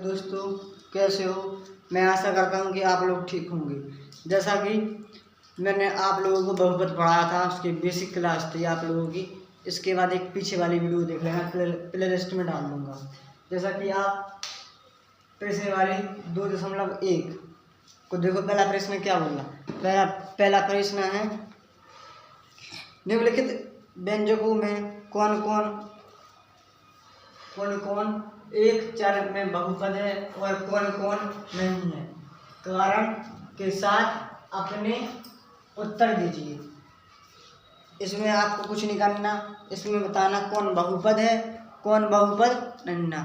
दोस्तों, कैसे हो। मैं आशा करता हूँ कि आप लोग ठीक होंगे। जैसा कि मैंने आप लोगों को बहुपद पढ़ाया था, उसकी बेसिक क्लास थी आप लोगों की। इसके बाद एक पीछे वाली वीडियो देख लेना, प्ले लिस्ट में डाल दूँगा। जैसा कि आप प्रश्न वाली 2.1 को देखो। पहला प्रश्न क्या बोला। पहला प्रश्न है, निम्नलिखित व्यंजकों में कौन कौन एक चर में बहुपद है और कौन कौन नहीं है। कारण के साथ अपने उत्तर दीजिए। इसमें आपको कुछ नहीं करना, इसमें बताना कौन बहुपद है कौन बहुपद नहीं ना,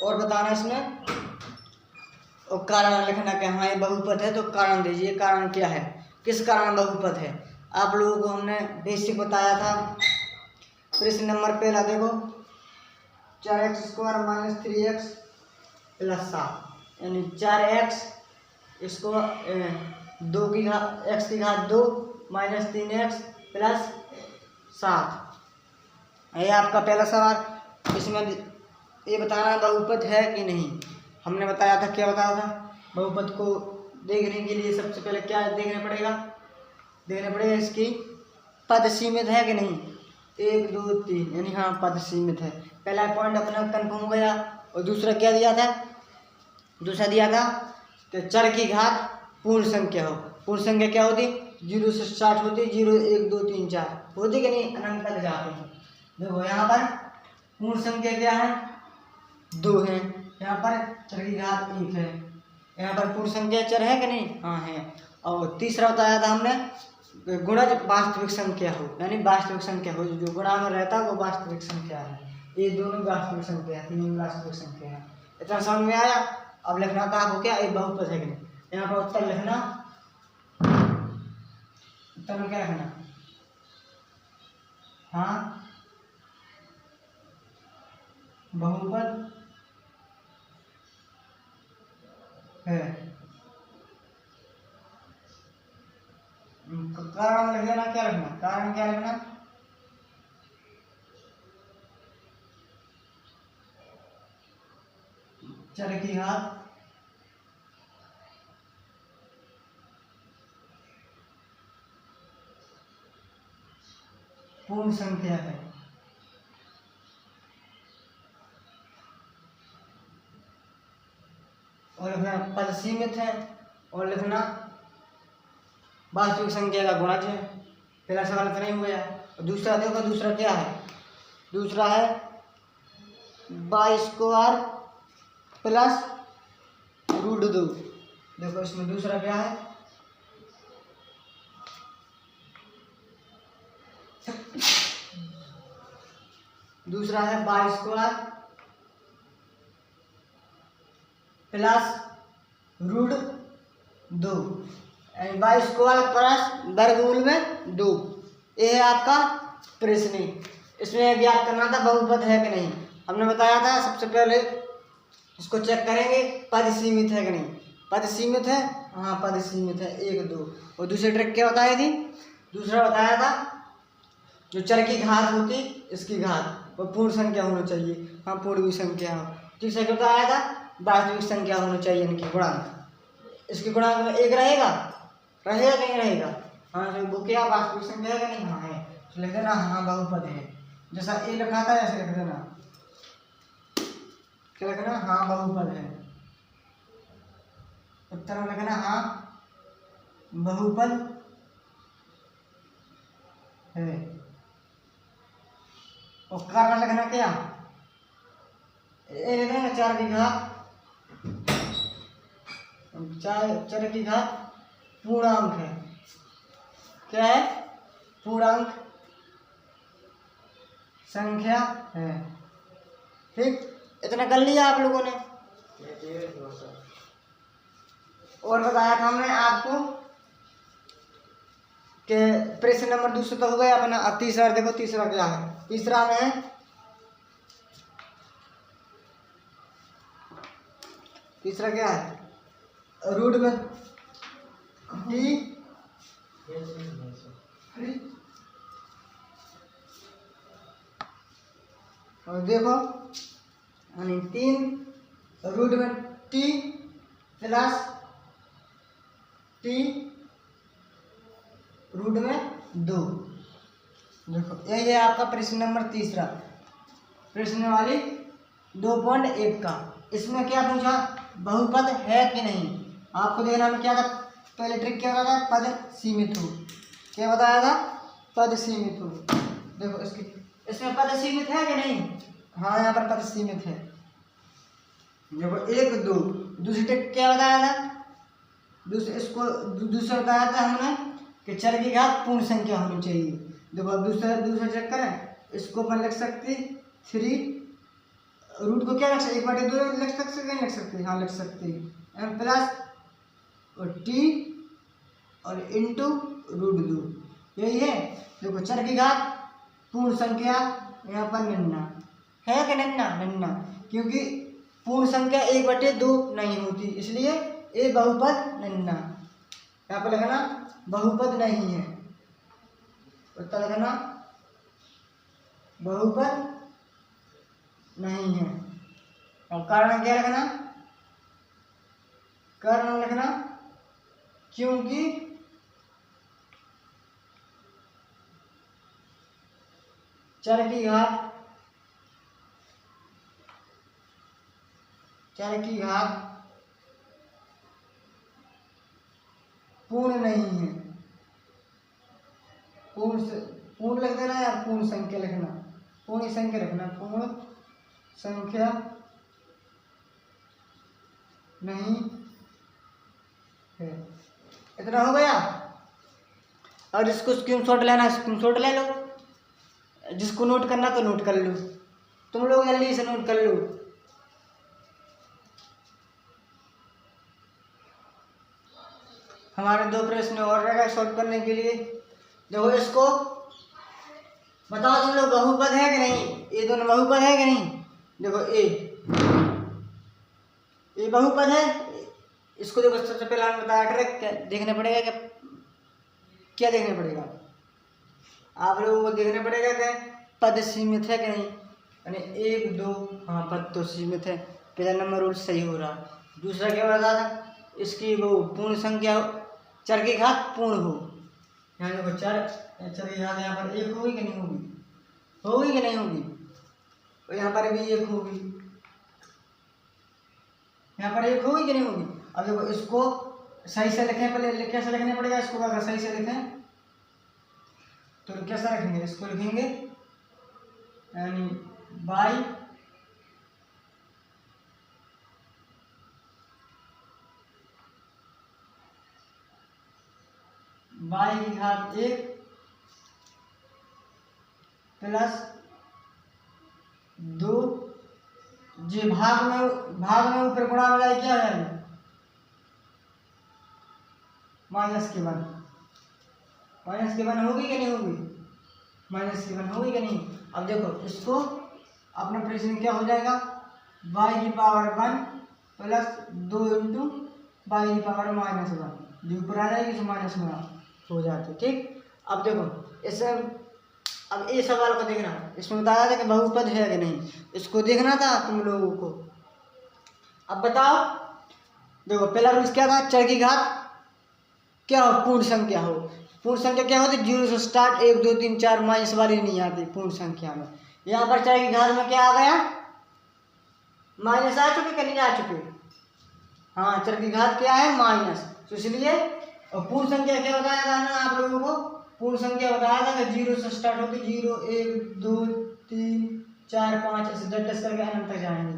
और बताना इसमें, और कारण लिखना कि हाँ ये बहुपद है तो कारण दीजिए, कारण क्या है, किस कारण बहुपद है। आप लोगों को हमने बेसिक बताया था। प्रश्न नंबर पहला देखो, 4x² - 3x + 7 यानी 4x इसको 2 की घात x की घात 2 - 3x + 7। ये आपका पहला सवाल। इसमें ये बताना बहुपद है कि नहीं। हमने बताया था, क्या बताया था, बहुपद को देखने के लिए सबसे पहले क्या देखना पड़ेगा इसकी पद सीमित है कि नहीं। 1 2 3 यानी हाँ पद सीमित है। पहला पॉइंट अपना कंफर्म हो गया। और दूसरा क्या दिया था, दूसरा दिया था कि चर की घात पूर्ण संख्या हो। पूर्ण संख्या क्या होती, 0 से स्टार्ट होती, 0 1 2 3 4 होती कि नहीं, अनंत तक जाते हैं। देखो यहाँ पर पूर्ण संख्या क्या है, 2 है। यहाँ पर चर की घात 1 है। यहाँ पर पूर्ण संख्या चर है कि नहीं, हाँ है। और तीसरा बताया था हमने, गुणज वास्तविक संख्या हो, यानी वास्तविक संख्या हो, जो गुणा में रहता है वो वास्तविक संख्या है। ये दोनों वास्तविक संख्या है, तीनों वास्तविक संख्या है। इतना समझ में आया। अब लिखना था आपको क्या, एक बहुपद है कि नहीं। यहाँ पर उत्तर लिखना, उत्तर में क्या लिखना, हाँ बहुपद है। कारण लिख देना, क्या लिखना, कारण क्या लिखना, चर की घात पूर्ण संख्या है। और लिखना पद सीमित है, और लिखना वास्तविक संख्या का गुणज है। पहला सवाल इतना ही हो गया। और दूसरा देखो, दूसरा क्या है, दूसरा है y² + √2। देखो इसमें दूसरा क्या है, दूसरा है y² + √2 यानी y² वर्गमूल में 2। ये है आपका प्रश्न। इसमें ज्ञात करना था बहुपद है कि नहीं। हमने बताया था सबसे पहले इसको चेक करेंगे पद सीमित है कि नहीं। पद सीमित है, हाँ पद सीमित है, 1 2। और दूसरी ट्रिक क्या बताई थी, दूसरा बताया था जो चर की घात होती इसकी घात वो पूर्ण संख्या होनी चाहिए, हाँ पूर्ण संख्या हो। तीसरा क्या बताया था, वास्तविक संख्या होनी चाहिए, इनकी गुणांक, इसके गुणांक में 1 रहेगा कि नहीं रहेगा, हाँ तो वो क्या वास्तविक संख्या है कि नहीं, हाँ है, तो लिख देना हाँ बहुपद है। जैसा ए लिखा था ऐसे लिख देना, क्या लिखना, हाँ बहुपद है। उत्तर में लिखना हाँ बहुपद है। और कारण लिखना क्या, ए लिखना 4 की घात, चर की घात पूर्णांक है। क्या है, पूर्णांक संख्या है। ठीक, इतना कर लिया आप लोगों ने। और बताया था हमने आपको कि प्रश्न नंबर 2 तो हो गया अपना। अब तीसरा देखो, तीसरा क्या है, तीसरा में है, तीसरा क्या है, रूट में डी और देखो यानी 3 रूट में t प्लस t रूट में 2। देखो यही है आपका प्रश्न नंबर तीसरा, प्रश्न वाली 2.1 का। इसमें क्या पूछा, बहुपद है कि नहीं। आपको देखना में क्या था, पहले ट्रिक क्या बताया था, पद सीमित हो। क्या बताया था, पद सीमित हो। देखो इसमें पद सीमित है कि नहीं, हाँ यहाँ पर पद सीमित है। देखो 1 2, दूसरी ट्रिक क्या बताया था, दूसरा बताया था हमने कि चर की घात पूर्ण संख्या होनी चाहिए। देखो अब दूसरा चेक करें, इसको अपन लिख सकते 3 रूट को क्या लिख सकते, 1/2 लिख सकते, नहीं लिख सकते, हाँ लिख सकते, m प्लस और t और इंटू √2, यही है। देखो चर की घात पूर्ण संख्या यहाँ पर निन्ना है कि निन्ना, क्योंकि पूर्ण संख्या 1/2 नहीं होती, इसलिए ये बहुपद निन्ना। यहाँ पर लिखना बहुपद नहीं है, उत्तर लिखना बहुपद नहीं है। और कारण क्या लिखना, कारण लिखना क्योंकि चर की घात पूर्ण नहीं है। पूर्ण लिख देना या पूर्ण संख्या लिखना, पूर्ण संख्या लिखना, पूर्ण संख्या नहीं है। इतना हो गया। और इसको स्क्रीनशॉट लेना, स्क्रीनशॉट ले लो, जिसको नोट करना तो नोट कर लो, तुम लोग जल्दी से नोट कर लो। हमारे 2 प्रश्न और रहेगा शॉर्ट करने के लिए। देखो इसको बताओ तुम लोग बहुपद है कि नहीं, ये दोनों बहुपद है कि नहीं। देखो ये बहुपद है, इसको देखो सबसे पहले हमें बताया ट्रिक देखना पड़ेगा क्या देखना पड़ेगा, आप लोगों को देखना पड़ेगा कि पद सीमित है कि नहीं, यानी 1 2, हाँ पद तो सीमित है, पहला नंबर रूल सही हो रहा। दूसरा क्या बता था, इसकी वो पूर्ण संख्या चर की घात पूर्ण हो। यहाँ देखो चर की घात यहाँ पर 1 होगी कि नहीं होगी कि नहीं होगी, और यहाँ पर भी 1 होगी, यहाँ पर 1 होगी कि नहीं होगी। अब देखो इसको सही से लिखें, पहले कैसे लिखने पड़ेगा इसको, अगर सही से लिखें तो कैसा लिखेंगे, इसको लिखेंगे यानी बाई की घात 1 प्लस 2, जो भाग में ऊपर गुणा वाला क्या है, -1 होगी कि नहीं होगी, -1 होगी कि नहीं। अब देखो इसको अपना प्रश्न क्या हो जाएगा, y⁴ प्लस 2 इंटू y⁴ जो ऊपर आ जाएगी -1 हो जाती, ठीक। अब देखो इसे, अब ये सवाल को देखना, इसमें बताया था कि बहुपद है कि नहीं, इसको देखना था तुम लोगों को। अब बताओ, देखो पहला रूल क्या था, चर की घात क्या हो, पूर्ण संख्या हो। पूर्ण संख्या क्या होती है, 0 से स्टार्ट, 1 2 3 4 माइनस वाली नहीं आती पूर्ण संख्या में। यहाँ पर चर की घात में क्या आ गया, माइनस आ चुके कि नहीं आ चुके, हाँ चर की घात क्या है माइनस, तो इसलिए। और पूर्ण संख्या क्या बताया था ना आप लोगों को, पूर्ण संख्या बताया था कि 0 से स्टार्ट होती, 0 1 2 3 4 5 ऐसे डट करके अनंत तक जाएंगे,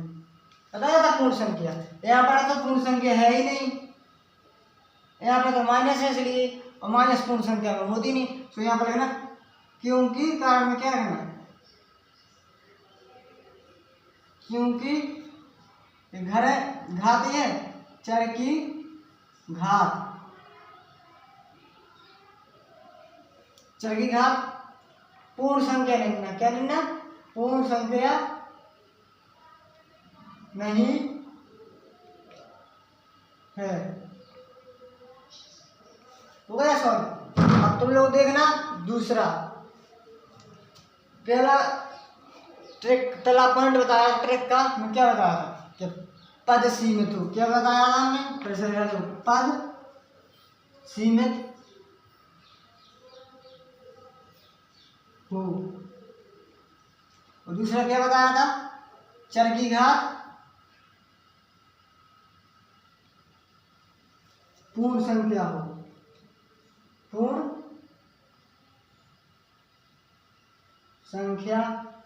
बताया था पूर्ण संख्या। यहाँ पर तो पूर्ण संख्या है ही नहीं, यहाँ पर तो माइनस है, इसलिए, और माइनस पूर्ण संख्या में होती नहीं, तो यहाँ पर लिखना क्योंकि, कारण में क्या लिखना, क्योंकि घात है चर की घात, चर की घात पूर्ण संख्या नहीं लिखना, क्या लिखना, पूर्ण संख्या नहीं है, हो गया सॉल्व। अब तुम लोग देखना दूसरा, पहला ट्रिक पहला पॉइंट बताया ट्रिक का, मैं क्या बताया था कि पद सीमित हो। क्या बताया था हमने? फिर से देखो, पद सीमित हो। और दूसरा क्या बताया था? चर की घात पूर्ण संख्या हो, पूर्ण संख्या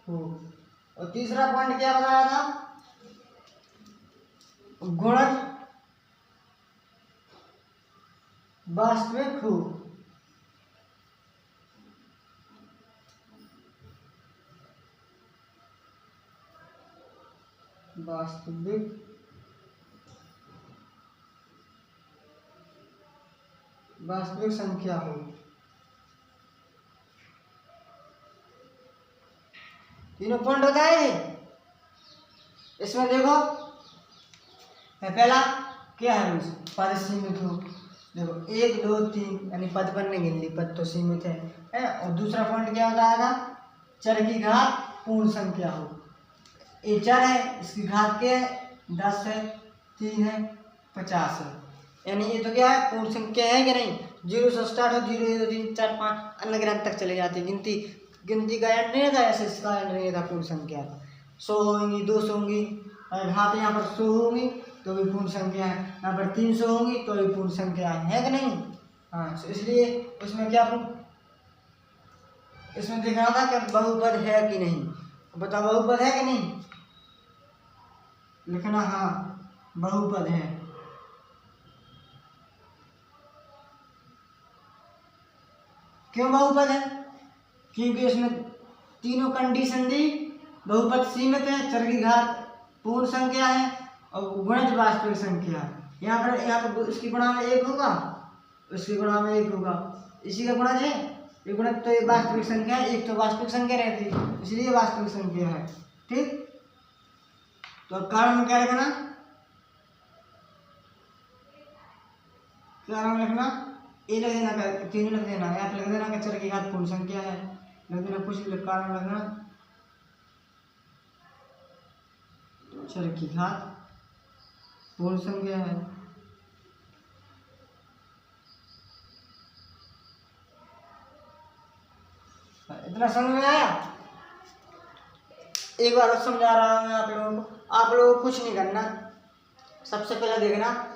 हो। और तीसरा पॉइंट क्या बताया था? गुणज वास्तविक हो। वास्तविक संख्या हो। तीनों पॉइंट बताए। इसमें देखो पहला क्या है? पद सीमित हो। देखो 1 2 3 यानी पद पर नहीं गिन ली, पद तो सीमित है। और दूसरा पॉइंट क्या बताया था? चर की घात पूर्ण संख्या हो। ये चर है, इसकी घात क्या है? 10 है, 3 है, 50 है। यानी ये तो क्या है? पूर्ण संख्या है कि नहीं? 0 से स्टार्ट हो, 0 1 2 3 4 5 अनगिनत तक चले जाती है। गिनती का एंड नहीं था, ऐसे इसका एंड नहीं था पूर्ण संख्या का। 100 होंगी, 200 होंगी, घात यहाँ पर 100 होंगी तो भी पूर्ण संख्या है, यहाँ पर 300 होंगी तो भी पूर्ण संख्या है कि नहीं? हाँ, तो इसलिए उसमें क्या इसमें देखना था कि बहुपद है कि नहीं। बताओ बहुपद है कि नहीं? लिखना हाँ बहुपद है। क्यों बहुपद है? क्योंकि इसमें तीनों कंडीशन दी। बहुपद सीमित है, चर की घात पूर्ण संख्या है और गुणज वास्तविक संख्या है। यहाँ पर इसकी गुणा में 1 होगा, इसकी गुणा में 1 होगा, इसी का गुणज है। ये गुणज तो ये वास्तविक संख्या है, एक तो वास्तविक संख्या रहती है इसलिए वास्तविक संख्या है। ठीक, तो कारण में क्या लिखना? कारण में लिखना ए लिख देना, तीनों लिख देना, या लिख देना कि चर की घात पूर्ण संख्या है, लिख देना कुछ भी, कारण लिखना चर की घात पूर्ण संख्या है। इतना समझ में आया? एक बार और समझा रहा हूं मैं आप लोगों को। आप लोगों को कुछ नहीं करना, सबसे पहले देखना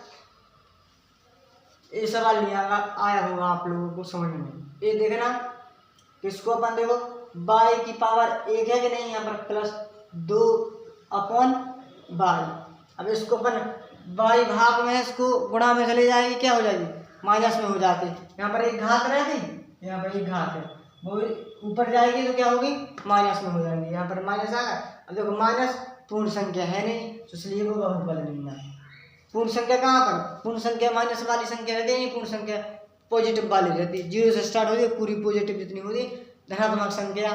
ये सवाल नहीं आया होगा आप लोगों को समझ में। ये देखना किसको अपन देखो y की पावर 1 है कि नहीं, यहाँ पर +2/y। अब इसको अपन y भाग में इसको गुणा में चले जाएगी, क्या हो जाएगी? माइनस में हो जाती। यहाँ पर एक घात रहती, यहाँ पर एक घात है, वो ऊपर जाएगी तो क्या होगी? माइनस में हो जाएंगी। यहाँ पर माइनस आया। अब देखो माइनस पूर्ण संख्या है नहीं, तो इसलिए वो बहुपद नहीं है। पूर्ण संख्या कहाँ पर? पूर्ण संख्या माइनस वाली संख्या रहती है, पूर्ण संख्या पॉजिटिव वाली रहती है। 0 से स्टार्ट होती है, पूरी पॉजिटिव जितनी होती धनात्मक संख्या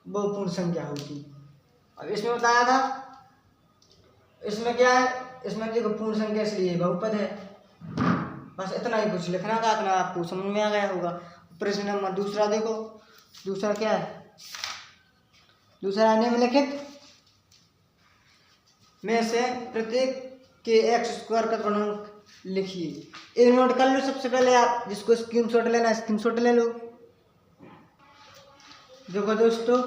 वो पूर्ण संख्या होती। अब इसमें बताया था, इसमें क्या है? इसमें देखो पूर्ण संख्या इसलिए बहुपद है। बस इतना ही कुछ लिखना था, इतना आपको समझ में आ गया होगा। प्रश्न नंबर दूसरा देखो, दूसरा क्या है? दूसरा निम्नलिखित में से प्रत्येक के x² का गुणांक लिखिए। एक नोट कर लो सबसे पहले, आप जिसको स्क्रीनशॉट लेना स्क्रीनशॉट ले लो। देखो दोस्तों,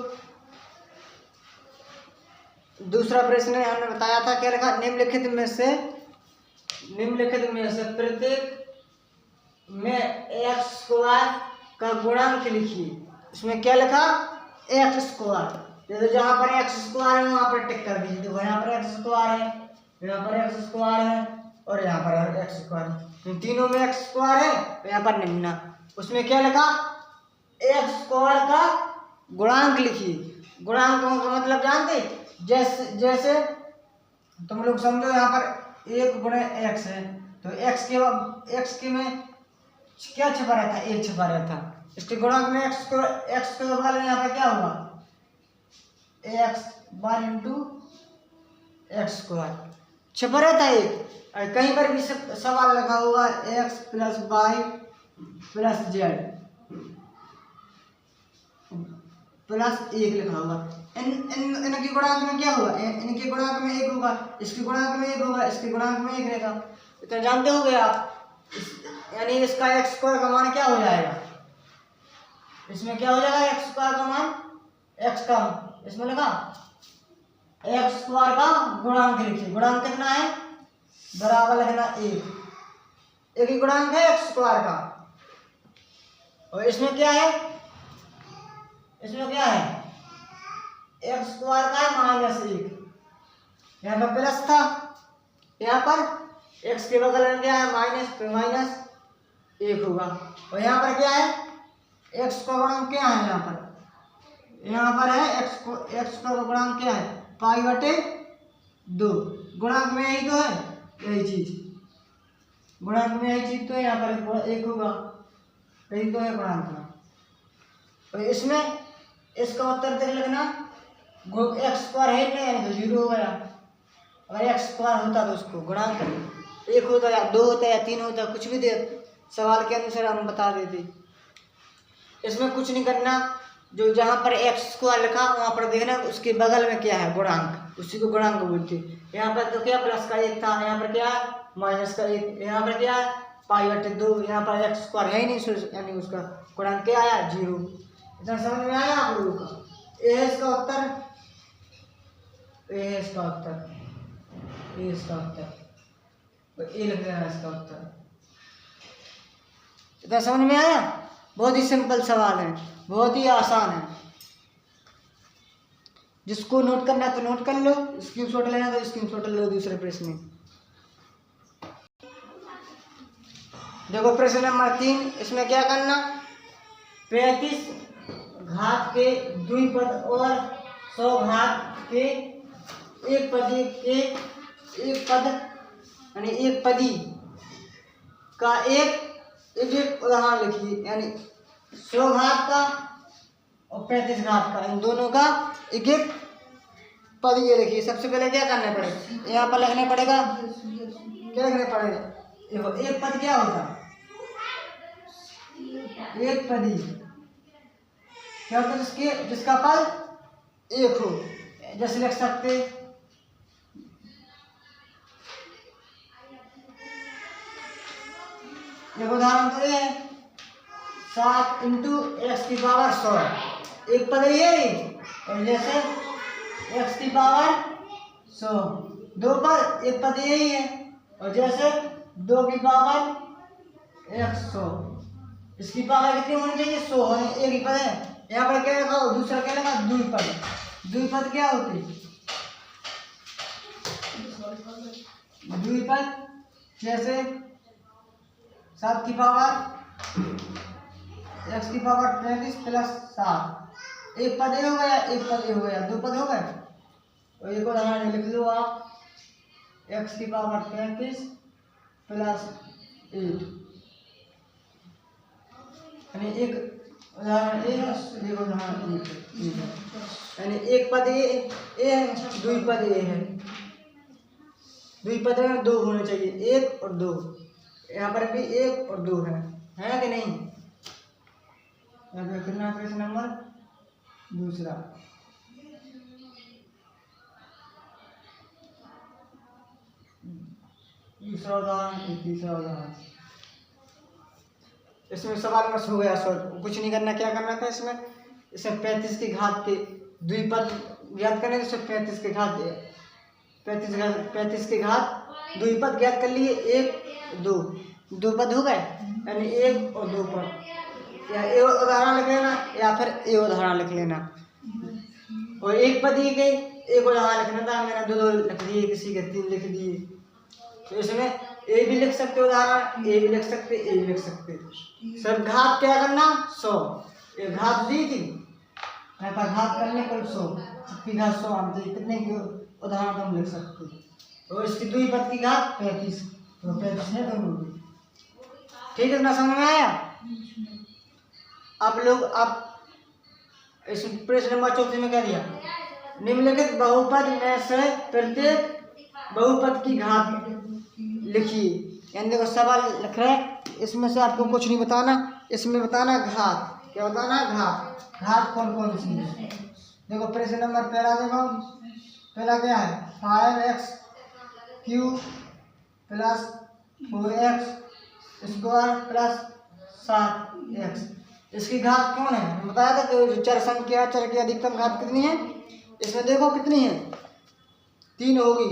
दूसरा प्रश्न हमने बताया था, क्या लिखा? निम्नलिखित में से प्रत्येक में x² का गुणांक लिखिए। इसमें क्या लिखा? x²। जैसे जहां पर x² है वहां पर टिक कर दीजिए। देखो यहाँ पर x² है, यहाँ पर x² है और यहाँ पर x² है। तीनों में x² है तो यहाँ पर निम्न, उसमें क्या लिखा? x² का गुणांक लिखिए। गुणांक का मतलब जानते? जैसे तुम लोग समझो यहाँ पर 1 गुणे x है तो x के में क्या छिपा रहता है? 1 छिपा रहता है। इसके गुणांक में x के बगल में यहाँ पर क्या होगा? x² इंटू x² छिपा रहता है 1। कहीं पर भी सवाल लगा होगा x + y + z, प्लस 1 लिखा होगा। इनके गुणांक में क्या होगा, इनके गुणांक में 1 होगा, इसके गुणांक में 1 होगा, इसके गुणांक में 1 रहेगा। इतना जानते हो गए आप। यानी इसका एक्स स्क्वायर का मान क्या हो जाएगा, इसमें क्या हो जाएगा, एक्स स्क्वायर का मान एक्स का, इसमें लगा एक्स स्क्वायर का गुणांक लिखिए। गुणांक कितना है, बराबर लिखना 1। एक ही गुणांक है एक्स स्क्वायर का। और इसमें क्या है, इसमें क्या है, एक्स स्क्वायर का है -1। यहाँ पर प्लस था, यहाँ पर एक्स के बगल में क्या है माइनस, तो -1 होगा। और यहाँ पर क्या है, एक्स का गुणांक क्या है, यहाँ पर है एक्स का गुणांक क्या है, π/2। गुणांक में यही तो है, यही चीज गुणांक में यही चीज तो है, यहाँ पर 1 होगा, यही तो है गुणांक में। तो इसमें इसका उत्तर देख लिखना, एक्स स्क्वायर है नहीं, यानी तो 0 हो गया। अगर एक्स स्क्वायर होता तो उसको गुणांक 1 होता या 2 होता या 3 होता, कुछ भी दे सवाल के अनुसार हम बता देते। इसमें कुछ नहीं करना, जो जहाँ पर एक्स स्क्वायर लिखा वहाँ पर देखना उसके बगल में क्या है गुणांक, उसी को गुणांक बोलते। यहाँ पर तो क्या प्लस का 1 था, यहाँ पर क्या है माइनस का 1, यहाँ पर क्या है π/2। यहाँ पर एक्स स्क्वायर है ही नहीं, यानी उसका गुणांक क्या आया 0। इतना समझ में आया आप लोगों का। ये है इसका उत्तर, ये है इसका उत्तर, ये इसका उत्तर, तो ये लिख देना इसका उत्तर। इतना समझ में आया। बहुत ही सिंपल सवाल है, बहुत ही आसान है। जिसको नोट करना है तो नोट कर लो, स्क्रीनशॉट लेना तो स्क्रीनशॉट लो दूसरे प्रश्न में। देखो प्रश्न नंबर 3, इसमें क्या करना, 35 घात के द्विपद और 100 घात के एक पदी का एक उदाहरण लिखिए। यानी 100 घात का और 35 घात का, इन दोनों का एक पद ये लिखिए। सबसे पहले क्या करना पड़ेगा, यहाँ पर लिखना पड़ेगा, क्या लिखना पड़ेगा, देखो एक पद क्या होता है, एक पदी क्या होता है, जिसका पद 1 हो। जैसे लिख सकते, देखो उदाहरण तो ये 7 × x⁻100, एक पद ये। और जैसे x⁻100, 2 पद, एक पद यही है। और जैसे 2⁻100, इसकी पावर कितनी होनी चाहिए, 100 होनी, एक ही पद है। यहाँ पर क्या लगा, दूसरा क्या लगा, द्विपद। द्विपद क्या होती, द्विपद जैसे 7 की पावर x⁻35 + 7, एक पद ये हो गया, एक पद ये हो गया, 2 पद हो गए। और एक उदाहरण लिख लो आप, x⁻35 + 8, यानी एक उदाहरण ए है, एक उदाहरण ए है। यानी एक पद ए है, द्विपद ए है। द्विपद में 2 होने चाहिए, 1 और 2। यहाँ पर भी 1 और 2 है कि नहीं। कितना प्रश्न नंबर दूसरा, दूसरा उदाहरण, तीसरा उदाहरण। इसमें सवाल मस हो गया सॉल्व, कुछ नहीं करना। क्या करना था इसमें 35 की घात के द्विपद ज्ञात करने, तो 35 की घात 35 की घात द्विपद ज्ञात कर लिए, 1 2, 2 पद हो गए, यानी 1 और 2 पद। या ए उदाहरण लिख लेना, या फिर ए उदाहरण लिख लेना। और एक पद ही गई, एक उदाहरण लिखना था, मैंने 2 लिख दिए, किसी के 3 लिख दिए। तो इसमें ए भी लिख सकते उदाहरण, ए भी लिख सकते, ए भी लिख सकते। सब घात क्या करना, 100, एक घात दी थी, घात करने पर 100, सबकी घात 100 आती है, कितने की उदाहरण हम लिख सकते। और इसकी द्विपद की घात 35, तो 35 है दोनों की। ठीक है, ना समझ में आया आप लोग। आप इस प्रश्न नंबर 34 में क्या दिया, निम्नलिखित बहुपद में से प्रत्येक बहुपद की घात लिखिए। यानी देखो सवाल लिख रहे हैं, इसमें से आपको कुछ नहीं बताना, इसमें बताना घात। क्या बताना है? घात। घात कौन कौन सी है? देखो प्रश्न नंबर पहला देखो, पहला क्या है? 5x³ plus 4x square plus 7x। इसकी घात कौन है? बताया था कि चर संख्या, चर की अधिकतम घात कितनी है? इसमें देखो कितनी है? 3 होगी।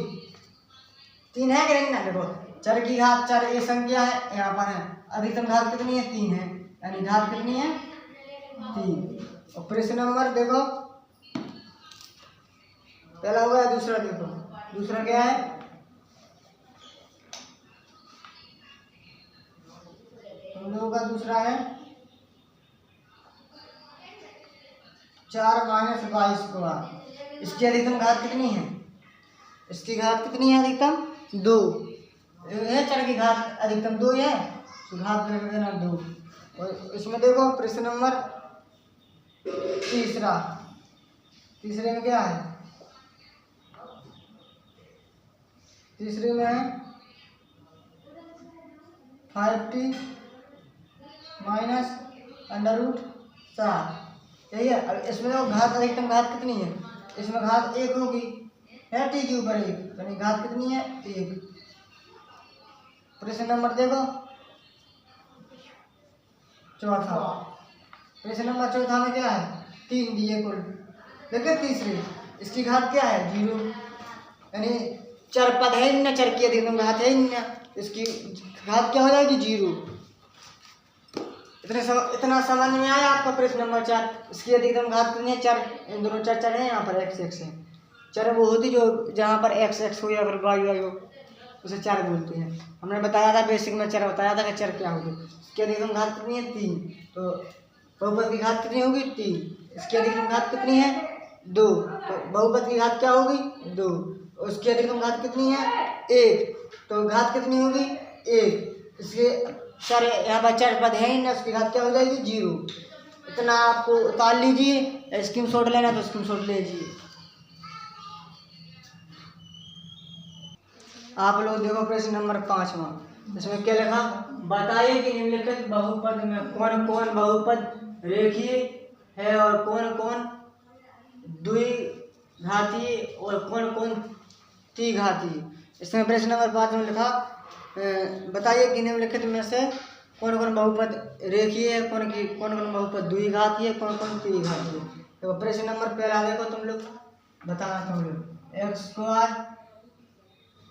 3 है कि नहीं ना? देखो चर की घात, चर ये संख्या है, यहाँ पर है, अधिकतम घात कितनी है? 3 है, यानी घात कितनी है? 3। और प्रश्न नंबर देखो पहला हो गया, दूसरा देखो, दूसरा क्या है? हम लोगों का दूसरा है 4 - 22। इसकी अधिकतम घात कितनी है? इसकी घात कितनी है अधिकतम? 2 है। चर की घात अधिकतम 2 है, तो घात रख देना 2। और इसमें देखो प्रश्न नंबर तीसरा, तीसरे में क्या है? तीसरे में है 5t माइनस √7। यही है। अब इसमें तो घात, अधिकतम घात कितनी है? इसमें घात 1 होगी, है t के ऊपर 1, यानी घात कितनी है? 1। प्रश्न नंबर देखो चौथा, प्रश्न नंबर चौथा में क्या है? 3 दिए कुल। देखिए तीसरी, इसकी घात क्या है? 0, यानी चर पद है ही ना, चर की अधिकतम घात है ही ना, इसकी घात क्या हो जाएगी? 0। इतना समझ में आया आपका प्रश्न नंबर 4। इसकी अधिकतम घात कितनी है? चर, इन दोनों चर चर हैं, यहाँ पर x है। चर वो होती जो जहाँ पर x हो या फिर y हो, उसे चर बोलते हैं। हमने बताया था बेसिक में, चर बताया था कि चर क्या होगी। इसकी अधिकतम घात कितनी है? 3। तो बहुपद की घात कितनी होगी? 3। इसकी अधिकतम घात कितनी है? 2। तो बहुपद की घात क्या होगी? 2। उसकी अधिकतम घात कितनी है? 1। तो घात कितनी होगी? 1। इसके चर, यहाँ पर चर पद है ही ना, उसकी घात क्या हो जाएगी? 0। इतना आपको उतार लीजिए, स्क्रीनशॉट लेना तो स्क्रीनशॉट ले लीजिए। आप लोग देखो प्रश्न नंबर 5वां, इसमें क्या लिखा? बताइए कि निम्नलिखित बहुपद में कौन कौन बहुपद रेखीय है और कौन कौन द्विघातीय और कौन कौन त्रिघातीय। इसमें प्रश्न नंबर 5 में लिखा बताइए कि निम्नलिखित में से कौन कौन बहुपद रेखीय है, कौन कौन बहुपद द्विघातीय है, कौन कौन त्रिघातीय। तो प्रश्न नंबर पहला देखो, तुम लोग बताना, तुम लोग x²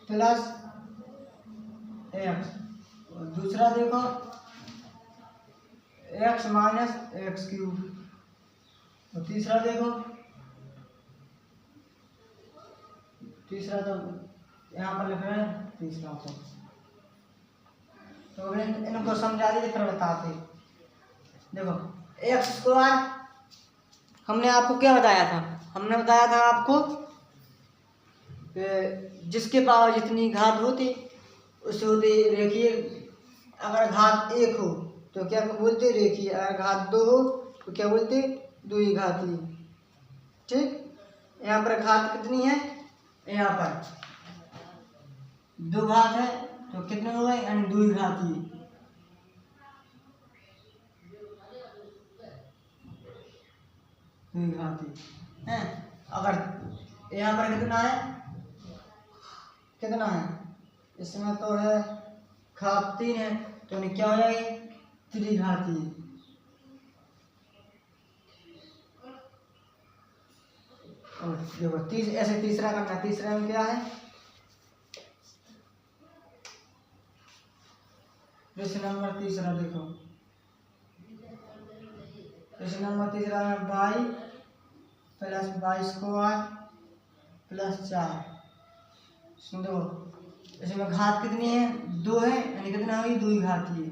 प्लस x, और दूसरा देखो x माइनस x³, और तीसरा देखो, तीसरा तो यहाँ पर लिख रहे हैं तीसरा। तो इनको समझा दीजिए फिर बताते। देखो x² हमने आपको क्या बताया था? हमने बताया था आपको जिसके पावर जितनी घात होती उससे होती रेखीय। अगर घात 1 हो तो क्या बोलते? रेखीय। अगर घात 2 हो तो क्या बोलते? द्विघातीय। ठीक, यहाँ पर घात कितनी है? यहाँ पर 2 घात है, तो कितने हो गए? यानी द्विघातीय। द्विघातीय है। अगर यहाँ पर कितना है? कितना है? इसमें तो है घात 3 है, तो क्या हो जाएगी? त्रिघातीय। और देखो ऐसे तीसरा करना। तीसरा में क्या है? प्रश्न नंबर तीसरा देखो, प्रश्न नंबर तीसरा में y प्लस y² प्लस 4। सुन दो, इसमें घात कितनी है? 2 है, यानी कितना होगी? द्विघातीय।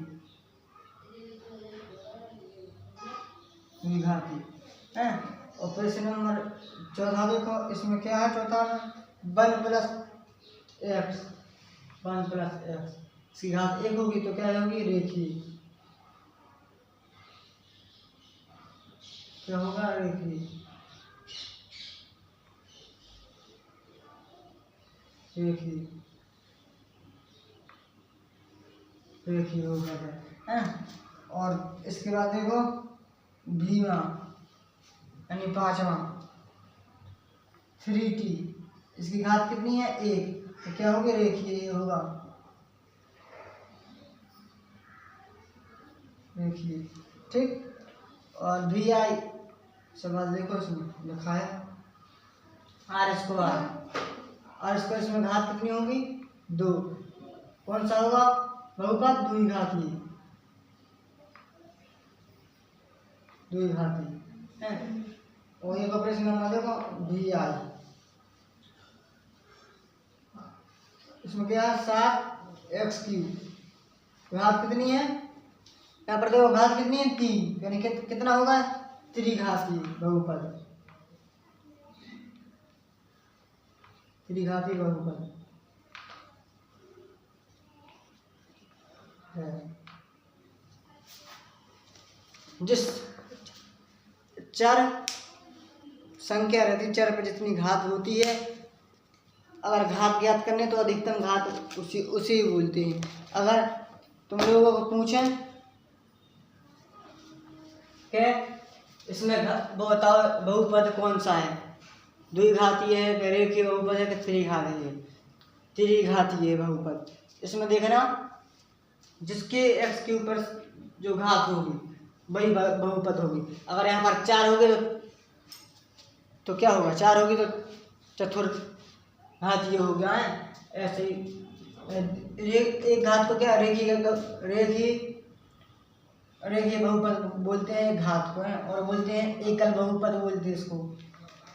द्विघातीय है। और प्रश्न नंबर चौथा देखो, इसमें क्या है? चौथा में 1 प्लस x, 1 प्लस x, इसकी घात 1 होगी तो क्या होगी? रेखीय। क्या होगा? रेखीय। रेखीय, रेखीय होगा है। और इसके बाद देखो भीमा यानी 5वां, 3t इसकी घात कितनी है 1, तो क्या होगी रेखीय ये होगा रेखीय। ठीक, और vi सवाल देखो इसमें लिखा है r स्क्वायर इसमें घात कितनी होगी 2, कौन सा होगा बहुपद द्विघाती है। और एक ऑपरेशन करना देखो vi इसमें क्या है 7x³ घात कितनी है यहाँ पर देखो घात कितनी है 3 यानी कितना होगा त्रिघाती बहुपद है। जिस चर संख्या रहती चर पे जितनी घात होती है अगर घात ज्ञात करने तो अधिकतम घात उसी बोलते हैं। अगर तुम लोगों को पूछें कि इसमें वो बताओ बहुपद कौन सा है, द्विघाती है, रेखीय बहुपद है कि त्रिघाती है बहुपद, इसमें देखना जिसके x³ पर जो घात होगी वही बहुपद होगी। अगर यहाँ पर 4 होगी तो क्या होगा 4 होगी तो चतुर्घातीय हो गया है। ऐसे ही एक घात को क्या रेखीय बहुपद बोलते हैं घात को है, और बोलते हैं एकल बहुपद बोलते हैं इसको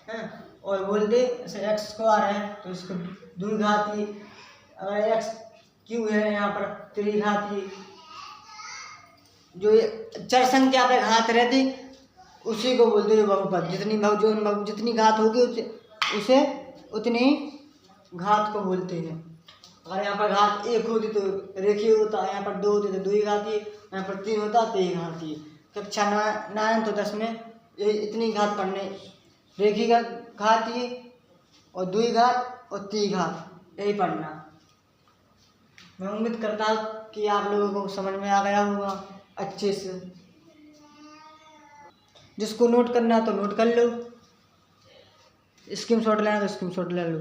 है। और बोलते जैसे x² है तो इसको द्विघाती, अगर x³ है यहाँ पर त्रिघाती, जो चर संख्या पे घात रहती उसी को बोलते हैं बहुपद। जितनी घात होगी उसे उतनी घात को बोलते हैं। अगर यहाँ पर घात 1 होती तो रेखीय होता, यहाँ पर 2 होती तो द्विघाती, यहाँ पर 3 होता त्रिघाती। कक्षा 9 तो 10 में ये इतनी घात पढ़ने, रेखीय घातीय और द्विघात और त्रिघात यही पढ़ना। मैं उम्मीद करता हूँ कि आप लोगों को समझ में आ गया होगा अच्छे से। जिसको नोट करना है तो नोट कर लो, स्क्रीनशॉट लेना तो स्क्रीनशॉट ले लो।